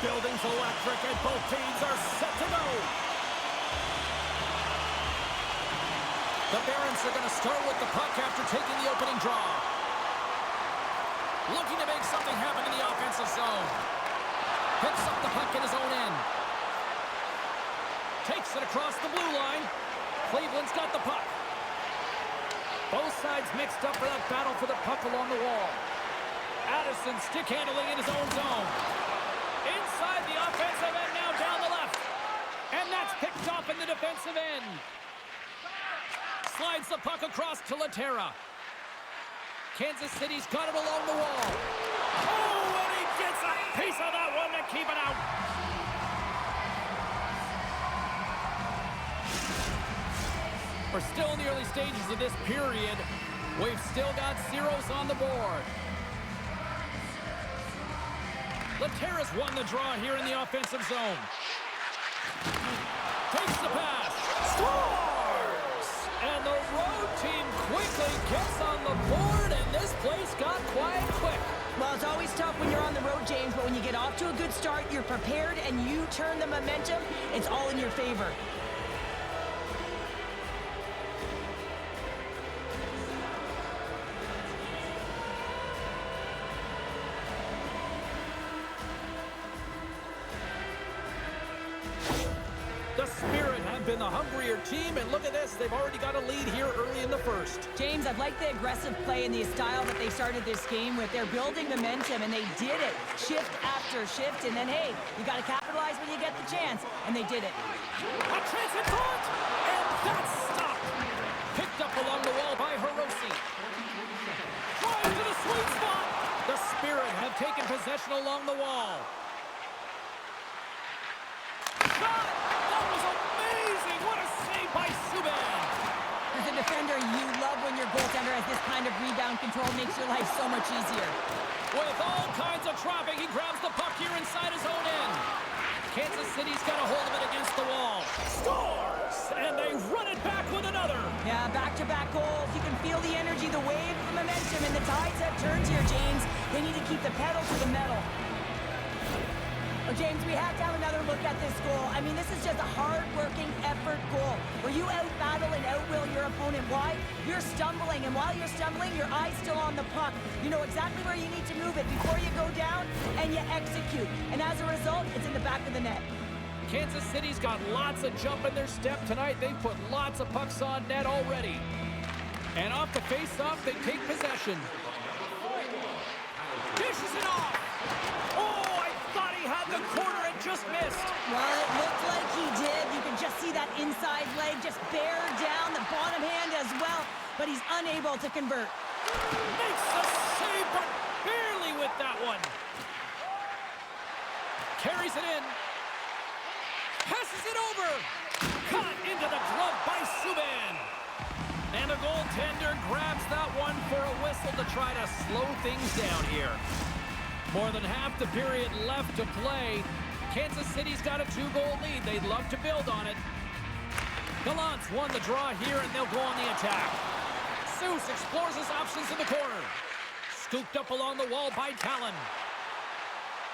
building's electric and both teams are set to go. The Barons are going to start with the puck after taking the opening draw. Looking to make something happen in the offensive zone. Picks up the puck in his own end. Takes it across the blue line. Cleveland's got the puck. Both sides mixed up for that battle for the puck along the wall. Addison stick handling in his own zone. Inside the offensive end, now down the left. And that's picked off in the defensive end. Slides the puck across to Lehtera. Kansas City's got it along the wall. Oh, and he gets a piece of that one to keep it out. We're still in the early stages of this period. We've still got zeros on the board. Lehtera's won the draw here in the offensive zone. Takes the pass. Scores! And the road team quickly gets on the board, and this place got quiet quick. Well, it's always tough when you're on the road, James, but when you get off to a good start, you're prepared, and you turn the momentum, it's all in your favor. Been the hungrier team, and look at this, they've already got a lead here early in the first. James, I've liked the aggressive play and the style that they started this game with. They're building momentum, and they did it shift after shift, and then, hey, you got to capitalize when you get the chance, and they did it. A chance in front, and that's stopped. Picked up along the wall by Hiroshi. Trying to the sweet spot. The Spirit have taken possession along the wall. Shot! That was amazing! What a save by Subban! As a defender, you love when your goaltender has this kind of rebound control. Makes your life so much easier. With all kinds of traffic, he grabs the puck here inside his own end. Kansas City's got a hold of it against the wall. Scores! And they run it back with another. Yeah, back-to-back goals. You can feel the energy, the wave, the momentum, and the tides have turned here, James. They need to keep the pedal to the metal. Well, James, we have to have another look at this goal. I mean, this is just a hard-working effort goal where you out-battle and out-will your opponent. Why? You're stumbling, and while you're stumbling, your eye's still on the puck. You know exactly where you need to move it before you go down, and you execute. And as a result, it's in the back of the net. Kansas City's got lots of jump in their step tonight. They've put lots of pucks on net already. And off the face-off, they take possession. Dishes it off! Had the corner and just missed. Well, it looked like he did. You can just see that inside leg just bear down the bottom hand as well, but he's unable to convert. Makes the save, but barely with that one. Carries it in. Passes it over. Caught into the glove by Subban. And the goaltender grabs that one for a whistle to try to slow things down here. More than half the period left to play. Kansas City's got a 2-goal lead. They'd love to build on it. Gallant's won the draw here, and they'll go on the attack. Suess explores his options in the corner. Scooped up along the wall by Talon.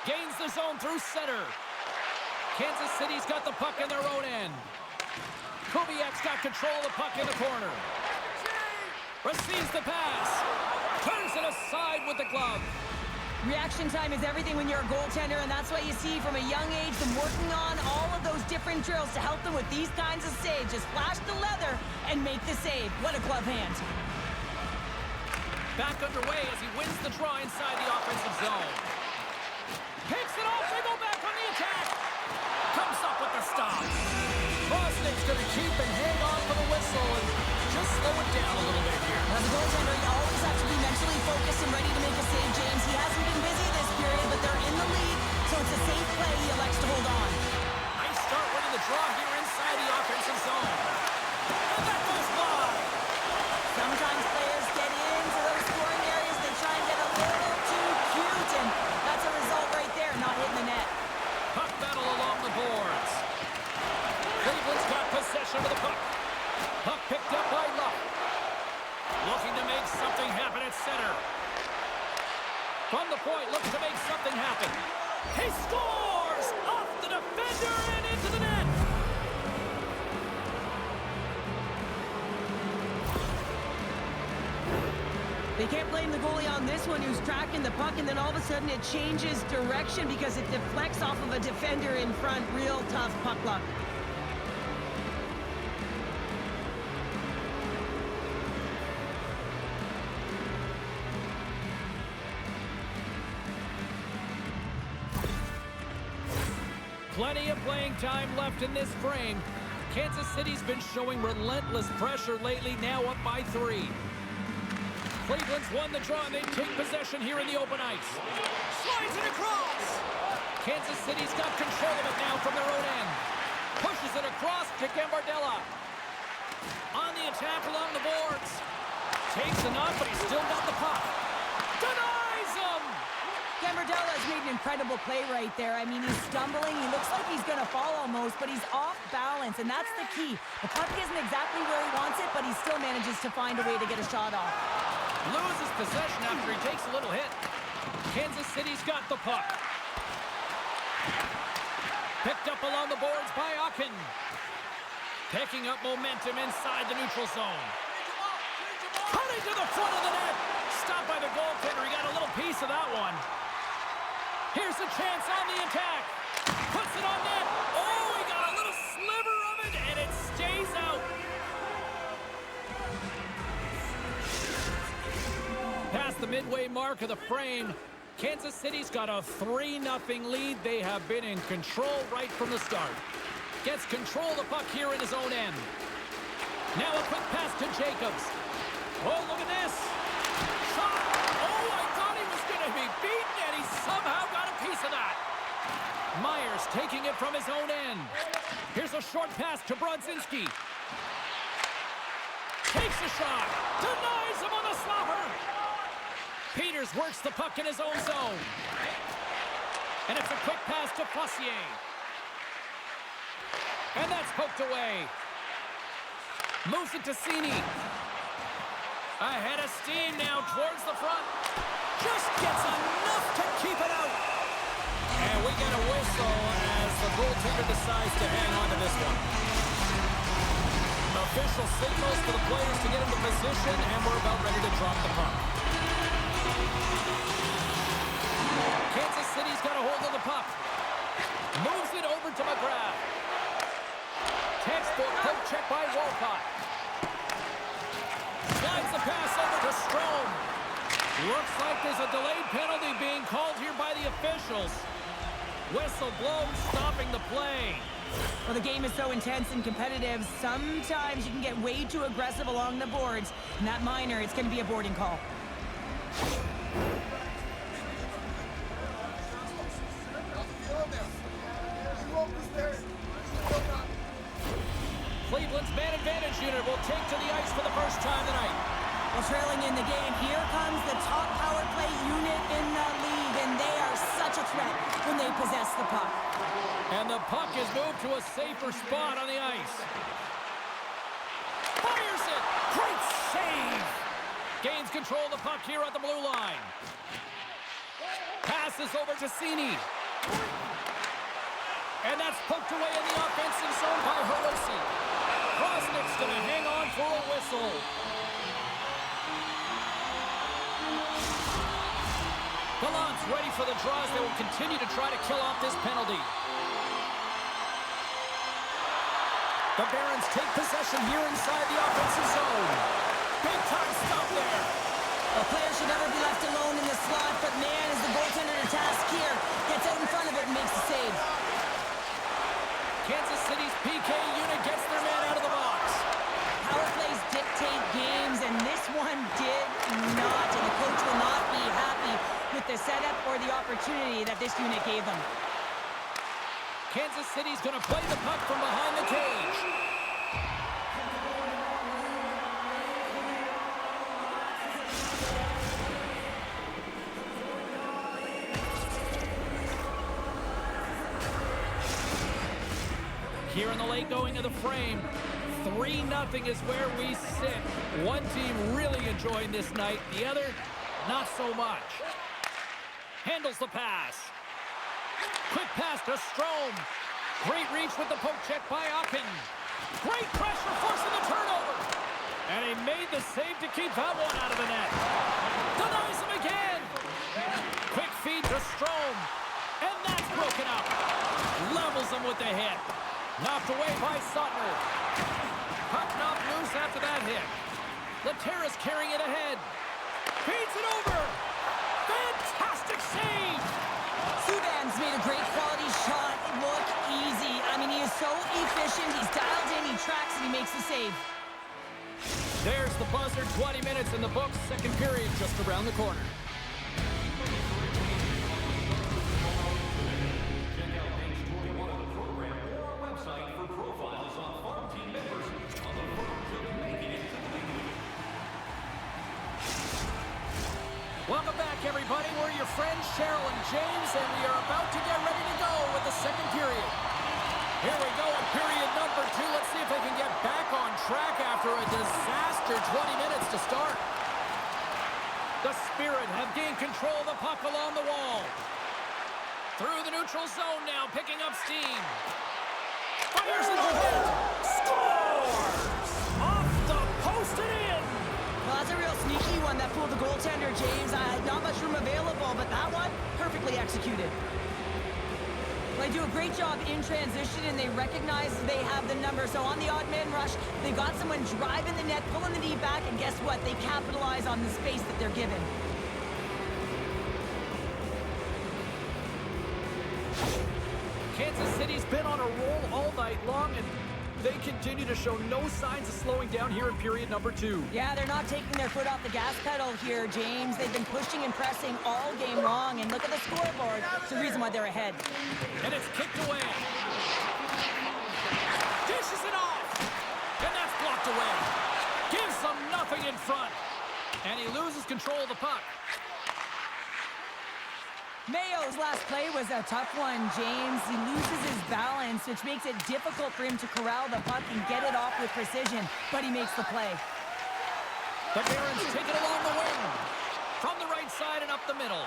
Gains the zone through center. Kansas City's got the puck in their own end. Kubiak's got control of the puck in the corner. Receives the pass. Turns it aside with the glove. Reaction time is everything when you're a goaltender, and that's what you see from a young age, them working on all of those different drills to help them with these kinds of saves. Just flash the leather and make the save. What a glove hand. Back underway as he wins the draw inside the offensive zone. Picks it off, they go back on the attack. Comes up with the stop. Grosenick's going to keep and hang on for the whistle and just slow it down a little bit here. As a goaltender, you always have to be mentally focused and ready to make a save, James. He hasn't been busy this period, but they're in the lead, so it's a safe play he elects to hold on. Nice start winning the draw here inside the offensive zone. And that goes by. Sometimes players get into those scoring areas, they try and get a little too cute, and that's a result right there, not hitting the net. Puck battle along the boards. Cleveland's got possession of the puck. Puck picked up by Luff. Looking to make something happen at center. From the point, looks to make something happen. He scores! They can't blame the goalie on this one who's tracking the puck, and then all of a sudden it changes direction because it deflects off of a defender in front. Real tough puck luck. Plenty of playing time left in this frame. Kansas City's been showing relentless pressure lately, now up by 3. Cleveland's won the draw, and they take possession here in the open ice. Slides it across! Kansas City's got control of it now from their own end. Pushes it across to Gambardella. On the attack along the boards. Takes enough, but he's still got the puck. Denies him! Gambardella's made an incredible play right there. I mean, he's stumbling. He looks like he's going to fall almost, but he's off balance, and that's the key. The puck isn't exactly where he wants it, but he still manages to find a way to get a shot off. Loses possession after he takes a little hit. Kansas City's got the puck. Picked up along the boards by Ahcan. Picking up momentum inside the neutral zone. Cutting to the front of the net. Stopped by the goaltender. He got a little piece of that one. Here's a chance on the attack. Puts it on net. Oh, he got a little sliver of it, and it stays out. Past the midway mark of the frame, Kansas City's got a 3-0 lead. They have been in control right from the start. Gets control of the puck here in his own end. Now a quick pass to Jacobs. Oh, look at this. Shot. Oh, I thought he was going to be beaten, and he somehow got a piece of that. Myers taking it from his own end. Here's a short pass to Brodzinski. Takes a shot. Denies him on the slapper. Peters works the puck in his own zone. And it's a quick pass to Fossier. And that's poked away. Moves it to Cini. Ahead of steam now towards the front. Just gets enough to keep it out. And we get a whistle as the goaltender decides to hang on to this one. Official signals for the players to get into position, and we're about ready to drop the puck. Kansas City's got a hold of the puck. Moves it over to McGrath. Textbook poke check by Horvath. Slides the pass over to Strome. Looks like there's a delayed penalty being called here by the officials. Whistle blown, stopping the play. Well, the game is so intense and competitive, sometimes you can get way too aggressive along the boards. And that minor, it's going to be a boarding call. Cleveland's man advantage unit will take to the ice for the first time tonight. Well, trailing in the game, here comes the top power play unit in the league, and they are such a threat when they possess the puck. And the puck is moved to a safer spot on the ice. Fires it! Great save! Gains control of the puck here at the blue line. Passes over to Cini. And that's poked away in the offensive zone by Hiroshi. Grosenick's going to hang on for a whistle. Gallant's ready for the draws. They will continue to try to kill off this penalty. The Barons take possession here inside the offensive zone. Big time stop there. A player should never be left alone in the slot, but man, is the goaltender to task here. Gets out in front of it and makes the save. Kansas City's PK unit gets their man out of the box. Power plays dictate games, and this one did not, and the coach will not be happy with the setup or the opportunity that this unit gave them. Kansas City's going to play the puck from behind the cage. Here in the late going of the frame, 3-0 is where we sit. One team really enjoying this night, the other, not so much. Handles the pass. Quick pass to Strome. Great reach with the poke check by Ahcan. Great pressure forcing the turnover. And he made the save to keep that one out of the net. Denies him again. Quick feed to Strome. And that's broken up. Levels him with the hit. Knocked away by Suttner. Puck knocked loose after that hit. Lehtera's carrying it ahead. Feeds it over. Fantastic save. Subban's made a great quality shot look easy. I mean, he is so efficient. He's dialed in, he tracks, and he makes the save. There's the buzzer. 20 minutes in the books. Second period just around the corner. Welcome back, everybody. We're your friends, Cheryl and James, and we are about to get ready to go with the second period. Here we go in period number 2. Let's see if they can get back on track after a disaster 20 minutes to start. The Spirit have gained control of the puck along the wall. Through the neutral zone now, picking up steam. Fires it ahead. Scores! Off the post and in. Well, that's a real sneaky one that fooled the goaltender, James. Not much room available, but that one, perfectly executed. They do a great job in transition, and they recognize they have the number. So on the odd man rush, they've got someone driving the net, pulling the knee back, and guess what? They capitalize on the space that they're given. Kansas City's been on a roll all night long, and they continue to show no signs of slowing down here in period number 2. Yeah, they're not taking their foot off the gas pedal here, James. They've been pushing and pressing all game long, and look at the scoreboard. It's the reason why they're ahead. And it's kicked away. Dishes it off. And that's blocked away. Gives them nothing in front. And he loses control of the puck. Mayo's last play was a tough one, James. He loses his balance, which makes it difficult for him to corral the puck and get it off with precision, but he makes the play. The Barons take it along the wing. From the right side and up the middle.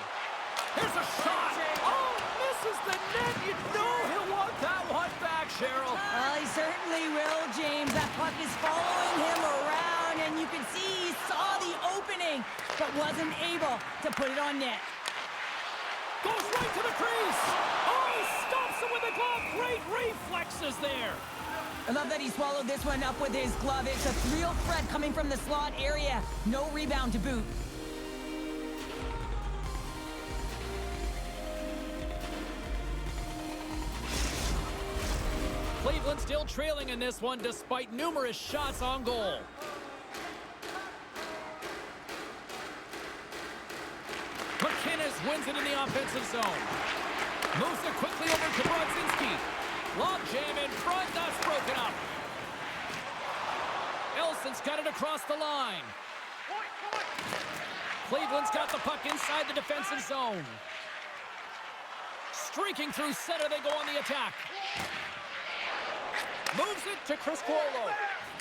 Here's a shot. Oh, misses the net. You know he'll want that one back, Cheryl. Well, he certainly will, James. That puck is following him around, and you can see he saw the opening, but wasn't able to put it on net. Goes right to the crease. Oh, he stops him with a glove. Great reflexes there. I love that he swallowed this one up with his glove. It's a real threat coming from the slot area. No rebound to boot. Cleveland still trailing in this one despite numerous shots on goal. McKinnis wins it in the offensive zone. Moves it quickly over to Brodzinski. Long jam in front, that's broken up. Elson's got it across the line. Cleveland's got the puck inside the defensive zone. Streaking through center, they go on the attack. Moves it to Criscuolo.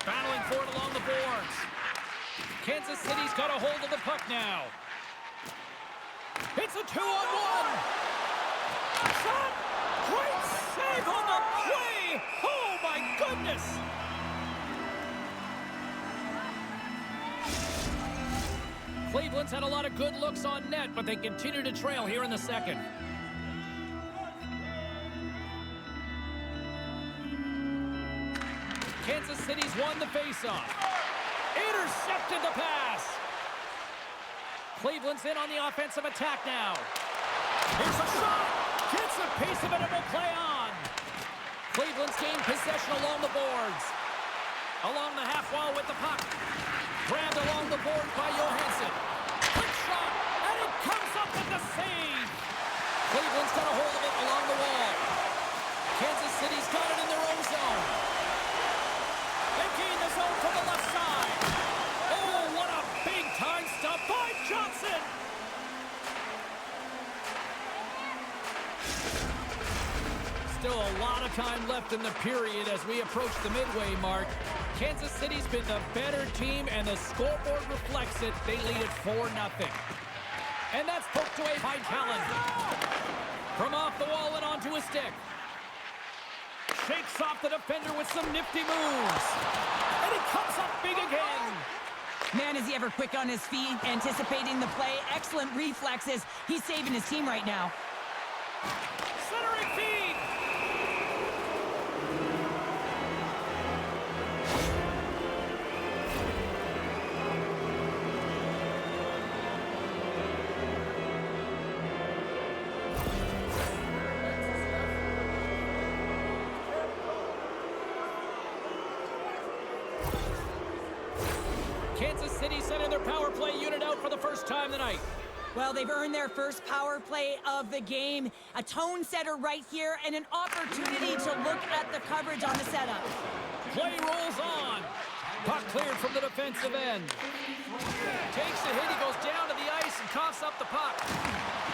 Battling for it along the boards. Kansas City's got a hold of the puck now. It's a 2-on-1. Shot! Great save on the play! Oh my goodness! Cleveland's had a lot of good looks on net, but they continue to trail here in the second. Kansas City's won the faceoff. Intercepted the pass. Cleveland's in on the offensive attack now. Here's a shot. Gets a piece of it and will play on. Cleveland's gained possession along the boards. Along the half wall with the puck. Grabbed along the board by Johansson. Quick shot, and it comes up with the save. Cleveland's got a hold of it along the wall. Kansas City's got it in their own zone. They gain the zone from the left side. Oh, what a big-time stop by Johnson. Still a lot of time left in the period as we approach the midway mark. Kansas City's been the better team, and the scoreboard reflects it. They lead it 4-0. And that's poked away by Gallant. From off the wall and onto a stick. shakes off the defender with some nifty moves. And he comes up big again. Man, is he ever quick on his feet, anticipating the play. Excellent reflexes. He's saving his team right now. Centering feed. Kansas City sending their power play unit out for the first time tonight. Well, they've earned their first power play of the game. A tone setter right here and an opportunity to look at the coverage on the setup. Play rolls on. Puck cleared from the defensive end. Takes a hit, he goes down to the ice and coughs up the puck.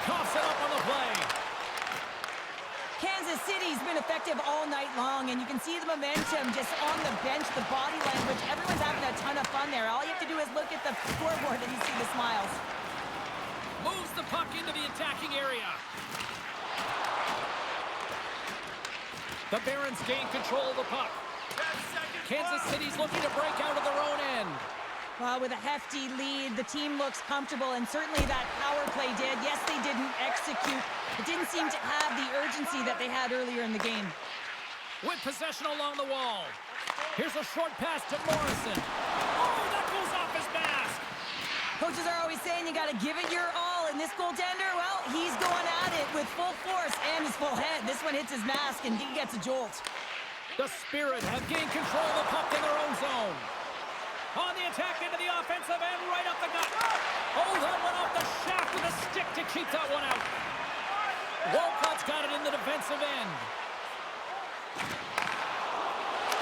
Coughs it up on the play. Kansas City's been effective all night long, and you can see the momentum just on the bench, the body language. Everyone's having a ton of fun there. All you have to do is look at the scoreboard and you see the smiles. Moves the puck into the attacking area. The Barons gain control of the puck. Kansas City's looking to break out of their own end. Well, with a hefty lead, the team looks comfortable, and certainly that power play did. Yes, they didn't execute. It didn't seem to have the urgency that they had earlier in the game. With possession along the wall. Here's a short pass to Morrison. Oh, that goes off his mask. Coaches are always saying you got to give it your all, and this goaltender, well, he's going at it with full force and his full head. This one hits his mask, and he gets a jolt. The Spirit have gained control of the puck in their own zone. On the attack into the offensive end, right up the gut. Oh, that went off the shaft with a stick to keep that one out. Wolcott's got it in the defensive end.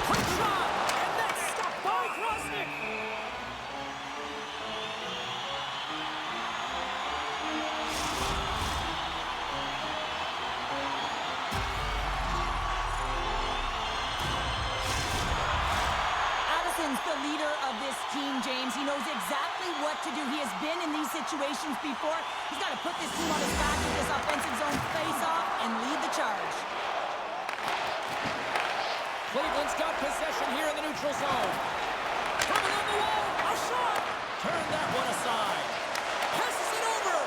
Quick shot, and that's stopped by Grosenick. The leader of this team, James. He knows exactly what to do. He has been in these situations before. He's got to put this team on his back with this offensive zone face-off and lead the charge. Cleveland's got possession here in the neutral zone. Coming on the wall, a shot! Turn that one aside. Passes it over!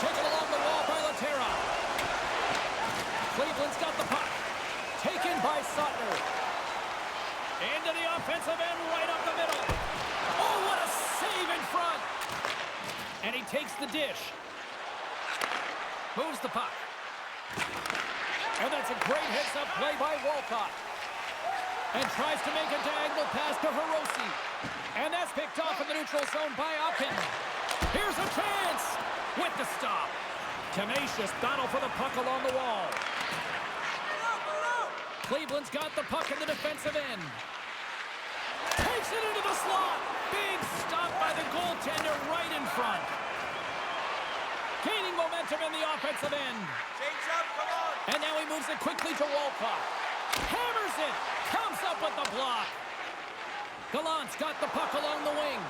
Taken along the wall by Lehtera. Cleveland's got the puck. Taken by Sutter. Into the offensive end, right up the middle. Oh, what a save in front! And he takes the dish. Moves the puck. And that's a great heads-up play by Wolcott. And tries to make a diagonal pass to Hirose. And that's picked off in the neutral zone by Ahcan. Here's a chance! With the stop. Tenacious battle for the puck along the wall. Cleveland's got the puck in the defensive end. Takes it into the slot. Big stop by the goaltender right in front. Gaining momentum in the offensive end. Change up, come on. And now he moves it quickly to Wolcott. Hammers it. Comes up with the block. Gallant's got the puck along the wing.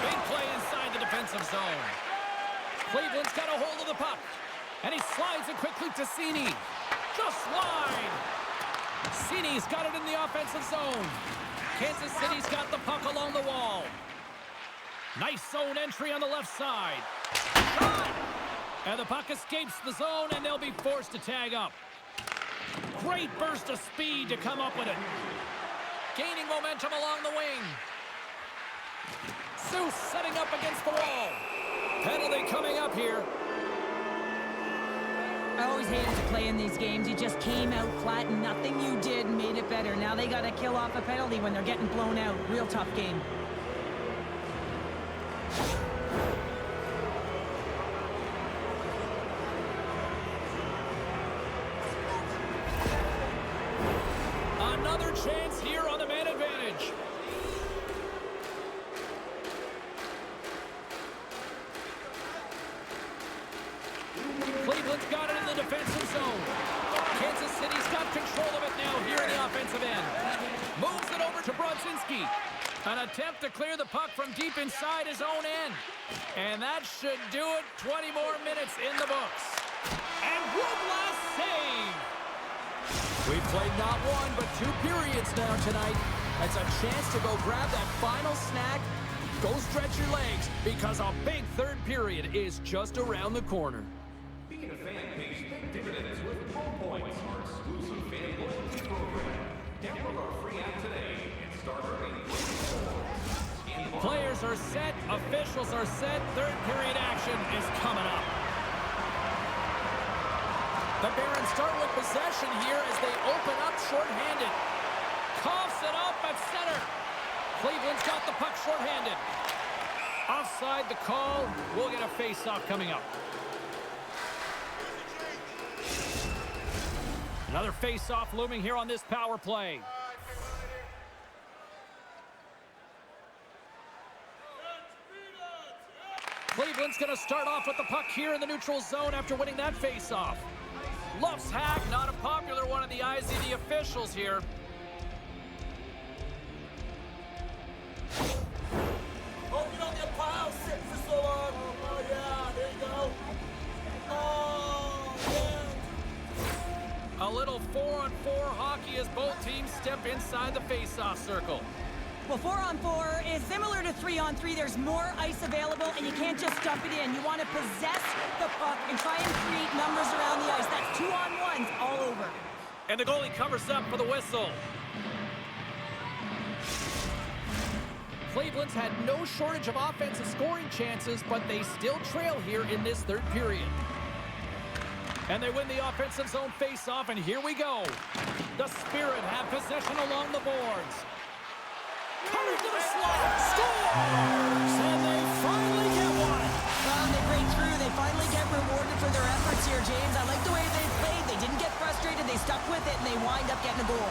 Big play inside the defensive zone. Cleveland's got a hold of the puck. And he slides it quickly to Cini. Just wide. Cini's got it in the offensive zone. Kansas City's got the puck along the wall. Nice zone entry on the left side. Shot! And the puck escapes the zone, and they'll be forced to tag up. Great burst of speed to come up with it. Gaining momentum along the wing. Suess setting up against the wall. Penalty coming up here. I always hated to play in these games. You just came out flat, and nothing you did made it better. Now they got to kill off a penalty when they're getting blown out. Real tough game. Another chance here on the man advantage. Cleveland's got it in the defensive zone. Kansas City's got control of it now here in the offensive end. Moves it over to Brodzinski. An attempt to clear the puck from deep inside his own end. And that should do it. 20 more minutes in the books. And one last save. We've played not one, but 2 periods now tonight. It's a chance to go grab that final snack. Go stretch your legs, because a big third period is just around the corner. Being a fan page, take dividends with Pro Points, our exclusive fan loyalty program. Download our free app today and start earning. Players are set, officials are set, third period action is coming up. The Barons start with possession here as they open up shorthanded. Coughs it up at center. Cleveland's got the puck shorthanded. Offside the call. We'll get a face-off coming up. Another face-off looming here on this power play. Cleveland's going to start off with the puck here in the neutral zone after winning that face-off. Luff's hack, not a popular one in the eyes of the officials here. Open up your pile, sit for so long. Oh, yeah, there you go. Oh, yeah. A little 4-on-4 hockey as both teams step inside the face-off circle. Well, 4-on-4 is similar to 3-on-3. There's more ice available, and you can't just dump it in. You want to possess the puck and try and create numbers around the ice. That's 2-on-1s all over. And the goalie covers up for the whistle. Cleveland's had no shortage of offensive scoring chances, but they still trail here in this third period. And they win the offensive zone face-off, and here we go. The Spirit have possession along the boards. Coming to the slot, scores! And they finally get one. Well, they break through. They finally get rewarded for their efforts here, James. I like the way they played. They didn't get frustrated. They stuck with it, and they wind up getting a goal.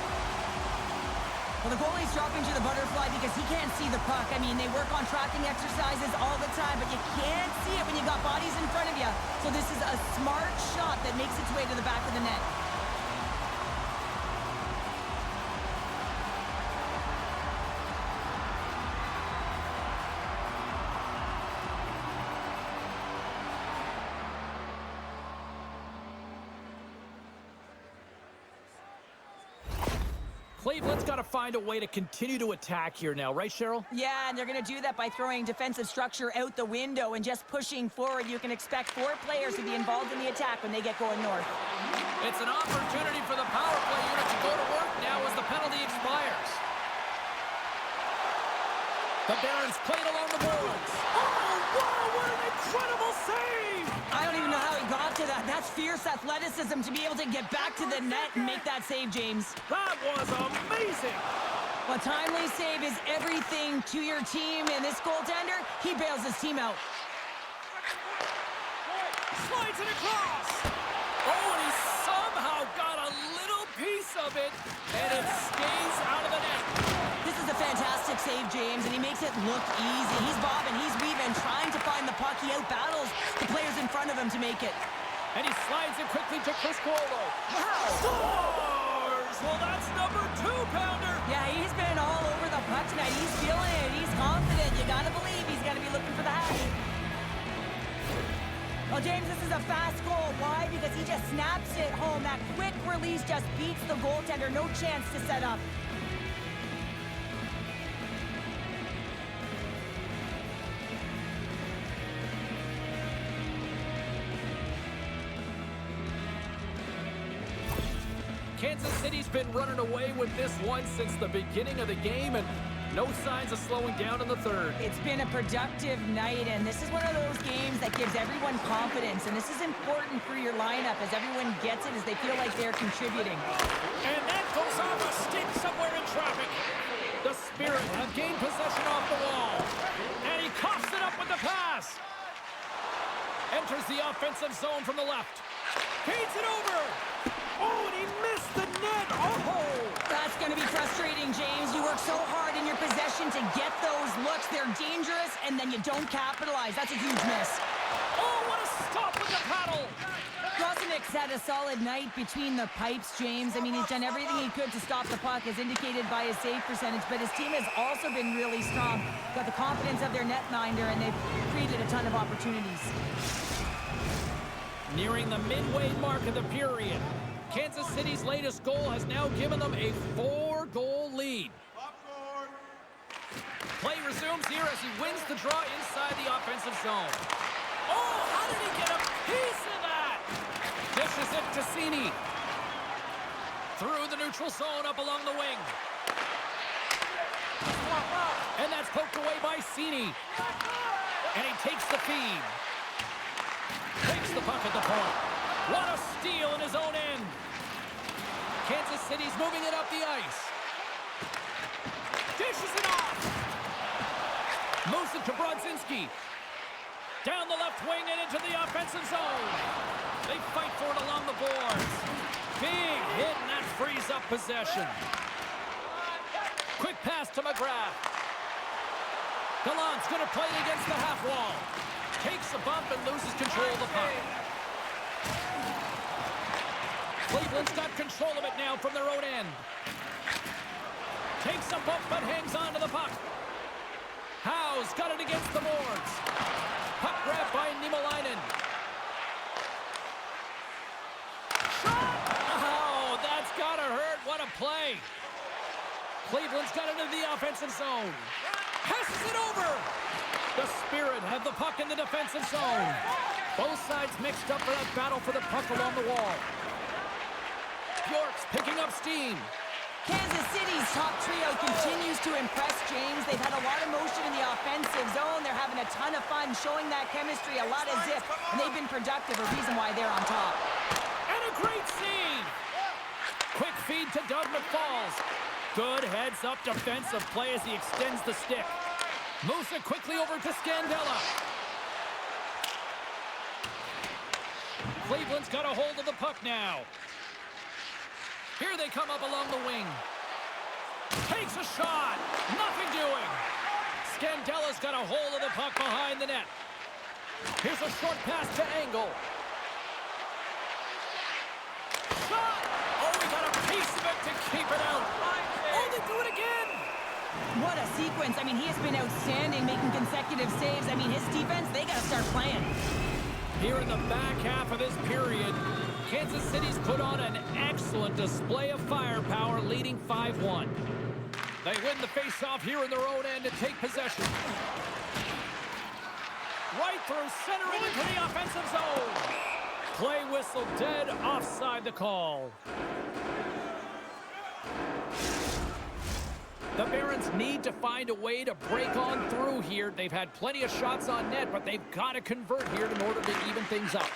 Well, the goalie's dropping to the butterfly because he can't see the puck. I mean, they work on tracking exercises all the time, but you can't see it when you got bodies in front of you. So this is a smart shot that makes its way to the back of the net. Cleveland's got to find a way to continue to attack here now, right, Cheryl? Yeah, and they're going to do that by throwing defensive structure out the window and just pushing forward. You can expect 4 players to be involved in the attack when they get going north. It's an opportunity for the power play unit to go to work now as the penalty expires. The Barons played along the boards. Oh, wow, what an incredible save! I don't even know how he got to that. That's fierce athleticism to be able to get back to the net and make that save, James. That was amazing! A timely save is everything to your team, and this goaltender, he bails his team out. Slides it across! Oh, and he somehow got a little piece of it, and it stays out of the net. This is a fantastic save, James, and he makes it look easy. He's bobbing, he's weaving, trying to find the puck. He out-battles the players in front of him to make it. And he slides it quickly to Criscuolo. Wow! Scores! Well, that's number 2-pounder. Yeah, he's been all over the puck tonight. He's feeling it. He's confident. You gotta believe he's gotta be looking for the hat. Well, James, this is a fast goal. Why? Because he just snaps it home. That quick release just beats the goaltender. No chance to set up. Kansas City's been running away with this one since the beginning of the game, and no signs of slowing down in the third. It's been a productive night, and this is one of those games that gives everyone confidence, and this is important for your lineup as everyone gets it, as they feel like they're contributing. And that goes off a stick somewhere in traffic. The Spirit have gained possession off the wall, and he coughs it up with the pass. Enters the offensive zone from the left. Feeds it over. Oh, and he missed the net. Oh! That's going to be frustrating, James. You work so hard in your possession to get those looks. They're dangerous, and then you don't capitalize. That's a huge miss. Oh, what a stop with the paddle! Grosenick's had a solid night between the pipes, James. I mean, he's done everything he could to stop the puck, as indicated by his save percentage, but his team has also been really strong. Got the confidence of their netminder, and they've created a ton of opportunities. Nearing the midway mark of the period, Kansas City's latest goal has now given them a 4-goal lead. Play resumes here as he wins the draw inside the offensive zone. Oh, how did he get a piece of that? Dishes it to Cini. Through the neutral zone up along the wing. And that's poked away by Cini. And he takes the feed. Takes the puck at the point. What a steal in his own end. Kansas City's moving it up the ice. Dishes it off. Moves it to Brodzinski. Down the left wing and into the offensive zone. They fight for it along the boards. Big hit, and that frees up possession. Quick pass to McGrath. Gallant's going to play it against the half wall. Takes a bump and loses control of the puck. Cleveland's got control of it now from their own end. Takes a bump but hangs on to the puck. Howe's got it against the boards. Puck grab by Nielmelainen. Shot! Oh, that's gotta hurt. What a play. Cleveland's got it into the offensive zone. Passes it over. The Spirit have the puck in the defensive zone. Both sides mixed up for that battle for the puck along the wall. Bjork's picking up steam. Kansas City's top trio continues to impress, James. They've had a lot of motion in the offensive zone. They're having a ton of fun, showing that chemistry, a lot of zip, and they've been productive, a reason why they're on top. And a great save! Quick feed to Doug McFalls. Good heads-up defensive play as he extends the stick. Moves it quickly over to Scandella. Cleveland's got a hold of the puck now. Here they come up along the wing. Takes a shot. Nothing doing. Scandella's got a hold of the puck behind the net. Here's a short pass to Angle. Shot! Oh, he got a piece of it to keep it out. Oh, they do it again! What a sequence. I mean, he has been outstanding, making consecutive saves. I mean, his defense, they got to start playing. Here in the back half of this period, Kansas City's put on an excellent display of firepower, leading 5-1. They win the face-off here in their own end and take possession. Right through center and into the offensive zone. Play whistle dead, offside the call. The Barons need to find a way to break on through here. They've had plenty of shots on net, but they've got to convert here in order to even things up.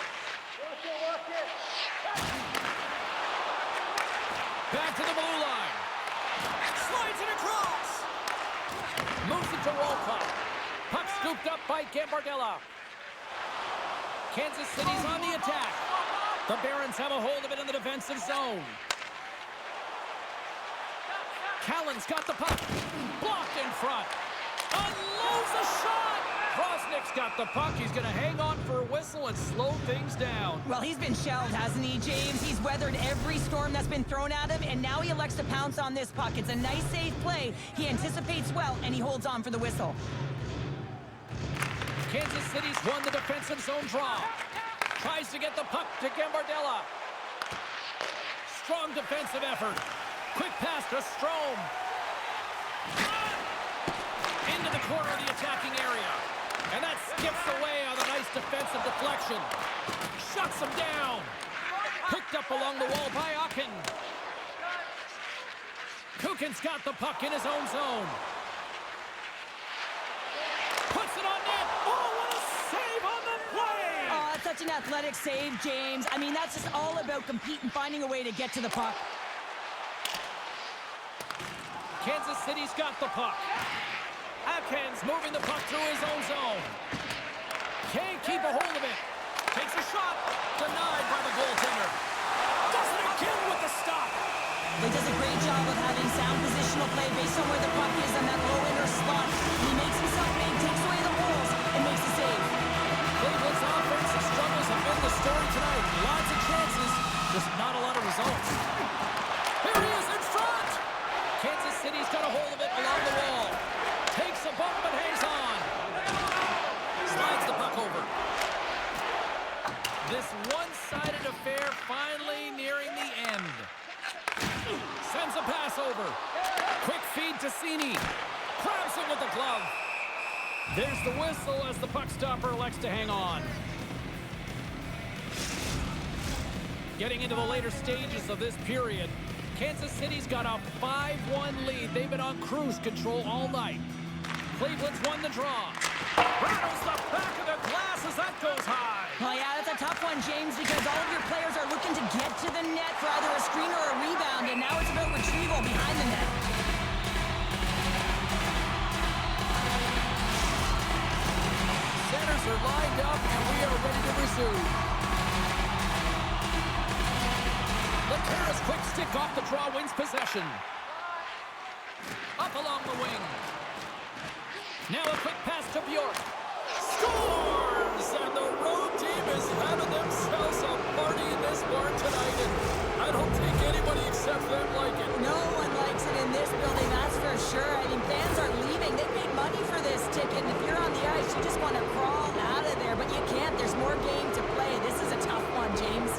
Back to the blue line. Slides it across. Moves it to Wolcott. Puck scooped up by Gambardella. Kansas City's on the attack. The Barons have a hold of it in the defensive zone. Callan's got the puck. Blocked in front. Unloads a shot. Grosenick's got the puck. He's going to hang on for a whistle and slow things down. Well, he's been shelled, hasn't he, James? He's weathered every storm that's been thrown at him, and now he elects to pounce on this puck. It's a nice, safe play. He anticipates well, and he holds on for the whistle. Kansas City's won the defensive zone draw. Tries to get the puck to Gambardella. Strong defensive effort. Quick pass to Strome. Into the corner of the attacking area. And that skips away on a nice defensive deflection. Shuts him down. Picked up along the wall by Ahcan. Kukan's got the puck in his own zone. Puts it on net. Oh, what a save on the play! Oh, that's such an athletic save, James. I mean, that's just all about competing, finding a way to get to the puck. Kansas City's got the puck. Ahcan's moving the puck through his own zone. Can't keep a hold of it. Takes a shot. Denied by the goaltender. Does it again with the stop. He does a great job of having sound positional play based on where the puck is in that low inner slot. He makes himself big, takes away the holes, and makes the save. Cleveland's on glove. There's the whistle as the puck stopper elects to hang on. Getting into the later stages of this period, Kansas City's got a 5-1 lead. They've been on cruise control all night. Cleveland's won the draw. Rattles the back of the glass as that goes high. Well, yeah, that's a tough one, James, because all of your players are looking to get to the net for either a screen or a rebound, and now it's about retrieval behind the net. Centers are lined up, and we are ready to resume. Lehtera's quick stick off the draw wins possession. Up along the wing. Now a quick pass to Bjork. Scores! And the road team is having themselves a party in this barn tonight. And I don't think anybody except them like it. No one likes it in this building, that's for sure. I mean, fans are leaving. They paid money for this ticket, and if you're on the ice, you just want to crawl out of there. But you can't. There's more game to play. This is a tough one, James.